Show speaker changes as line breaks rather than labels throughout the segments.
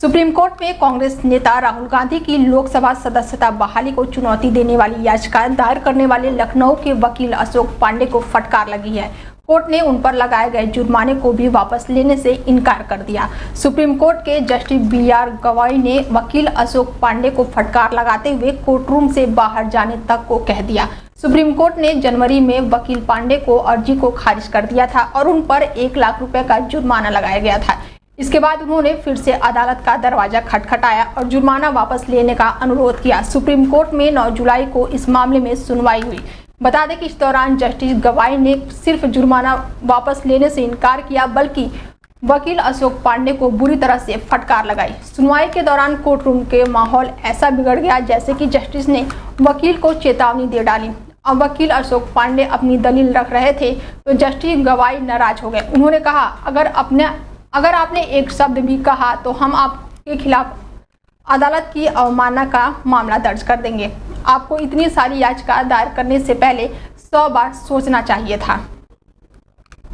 Supreme court में कांग्रेस नेता राहुल गांधी की लोकसभा सदस्यता बहाली को चुनौती देने वाली याचिका दायर करने वाले लखनऊ के वकील अशोक पांडे को फटकार लगी है। कोर्ट ने उन पर लगाए गए जुर्माने को भी वापस लेने से इनकार कर दिया। सुप्रीम कोर्ट के जस्टिस BR गवाई ने वकील अशोक पांडे को फटकार लगाते हुए कोर्टरूम से बाहर जाने तक को कह दिया। सुप्रीम कोर्ट ने जनवरी में वकील पांडे को अर्जी को खारिज कर दिया था और उन पर 1 लाख रुपए का जुर्माना लगाया गया था। इसके बाद उन्होंने फिर से अदालत का दरवाजा खटखटाया और जुर्माना वापस लेने का अनुरोध किया। सुप्रीम कोर्ट में 9 जुलाई को इस मामले में सुनवाई हुई। बता दें कि इस दौरान जस्टिस गवाई ने सिर्फ जुर्माना वापस लेने से इनकार किया, बल्कि वकील अशोक पांडे को बुरी तरह से फटकार लगाई। सुनवाई के दौरान कोर्टरूम के माहौल ऐसा बिगड़ गया जैसे कि जस्टिस ने वकील को चेतावनी दे डाली। अब वकील अशोक पांडे अपनी दलील रख रहे थे तो जस्टिस गवाई नाराज हो गए। उन्होंने कहा, अगर आपने एक शब्द भी कहा तो हम आपके खिलाफ अदालत की अवमानना का मामला दर्ज कर देंगे। आपको इतनी सारी याचिका दायर करने से पहले 100 बार सोचना चाहिए था।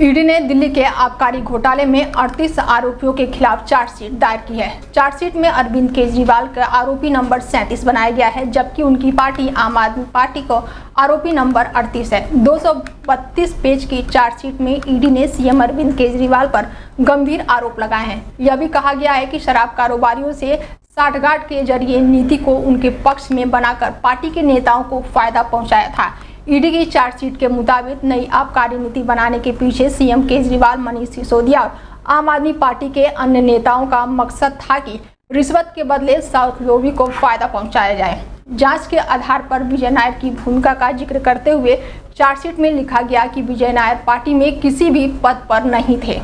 ईडी ने दिल्ली के आबकारी घोटाले में 38 आरोपियों के खिलाफ चार्जशीट दायर की है। चार्जशीट में अरविंद केजरीवाल का आरोपी नंबर 37 बनाया गया है, जबकि उनकी पार्टी आम आदमी पार्टी को आरोपी नंबर 38 है। 232 पेज की चार्जशीट में ईडी ने सीएम अरविंद केजरीवाल पर गंभीर आरोप लगाए हैं। यह भी कहा गया है कि शराब कारोबारियों से साठगांठ के जरिए नीति को उनके पक्ष में बनाकर पार्टी के नेताओं को फायदा पहुंचाया था। ईडी की चार्जशीट के मुताबिक नई आबकारी नीति बनाने के पीछे सीएम केजरीवाल, मनीष सिसोदिया और आम आदमी पार्टी के अन्य नेताओं का मकसद था कि रिश्वत के बदले साउथ लोबी को फायदा पहुंचाया जाए। जांच के आधार पर विजय नायर की भूमिका का जिक्र करते हुए चार्जशीट में लिखा गया कि विजय नायर पार्टी में किसी भी पद पर नहीं थे।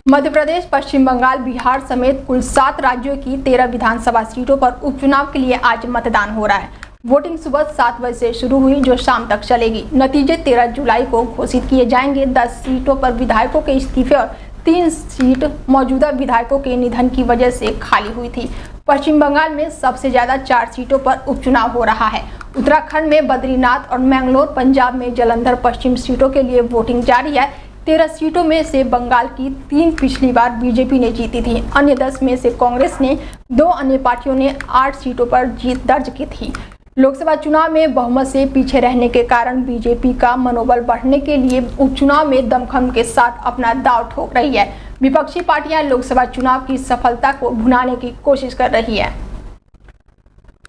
मध्य प्रदेश, पश्चिम बंगाल, बिहार समेत कुल 7 राज्यों की 13 विधानसभा सीटों पर उपचुनाव के लिए आज मतदान हो रहा है। वोटिंग सुबह 7 बजे से शुरू हुई, जो शाम तक चलेगी। नतीजे 13 जुलाई को घोषित किए जाएंगे। 10 सीटों पर विधायकों के इस्तीफे और 3 सीट मौजूदा विधायकों के निधन की वजह से खाली हुई थी। पश्चिम बंगाल में सबसे ज्यादा 4 सीटों पर उपचुनाव हो रहा है। उत्तराखंड में बद्रीनाथ और मैंगलोर, पंजाब में जलंधर पश्चिम सीटों के लिए वोटिंग जारी है। 13 सीटों में से बंगाल की 3 पिछली बार बीजेपी ने जीती थी। अन्य 10 में से कांग्रेस ने, 2 अन्य पार्टियों ने 8 सीटों पर जीत दर्ज की थी। लोकसभा चुनाव में बहुमत से पीछे रहने के कारण बीजेपी का मनोबल बढ़ने के लिए उपचुनाव में दमखम के साथ अपना दांव ठोक रही है। विपक्षी पार्टियां लोकसभा चुनाव की सफलता को भुनाने की कोशिश कर रही है।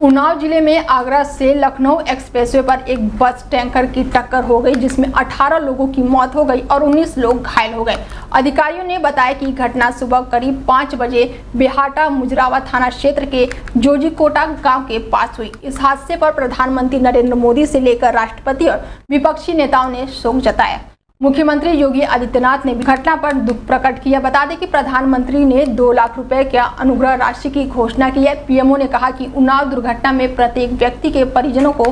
उन्नाव जिले में आगरा से लखनऊ एक्सप्रेसवे पर एक बस टैंकर की टक्कर हो गई, जिसमें 18 लोगों की मौत हो गई और 19 लोग घायल हो गए। अधिकारियों ने बताया कि घटना सुबह करीब 5 बजे बेहाटा मुजरावा थाना क्षेत्र के जोजीकोटा गांव के पास हुई। इस हादसे पर प्रधानमंत्री नरेंद्र मोदी से लेकर राष्ट्रपति और विपक्षी नेताओं ने शोक जताया। मुख्यमंत्री योगी आदित्यनाथ ने घटना पर दुख प्रकट किया। बता दें कि प्रधानमंत्री ने 2 लाख रुपए के अनुग्रह राशि की घोषणा की है। पीएमओ ने कहा कि उन्नाव दुर्घटना में प्रत्येक व्यक्ति के परिजनों को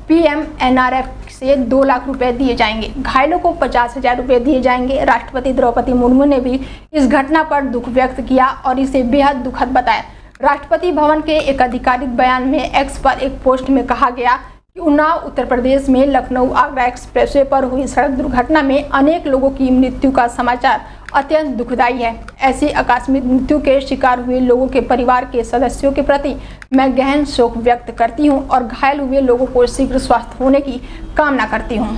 PMNRF से 2 लाख रुपए दिए जाएंगे। घायलों को 50,000 रुपए दिए जाएंगे। राष्ट्रपति द्रौपदी मुर्मू ने भी इस घटना पर दुख व्यक्त किया और इसे बेहद दुखद बताया। राष्ट्रपति भवन के एक आधिकारिक बयान में एक्स पर एक पोस्ट में कहा गया कि उन्नाव उत्तर प्रदेश में लखनऊ आगरा एक्सप्रेसवे पर हुई सड़क दुर्घटना में अनेक लोगों की मृत्यु का समाचार अत्यंत दुखदायी है। ऐसी आकस्मिक मृत्यु के शिकार हुए लोगों के परिवार के सदस्यों के प्रति मैं गहन शोक व्यक्त करती हूं और घायल हुए लोगों को शीघ्र स्वस्थ होने की कामना करती हूं।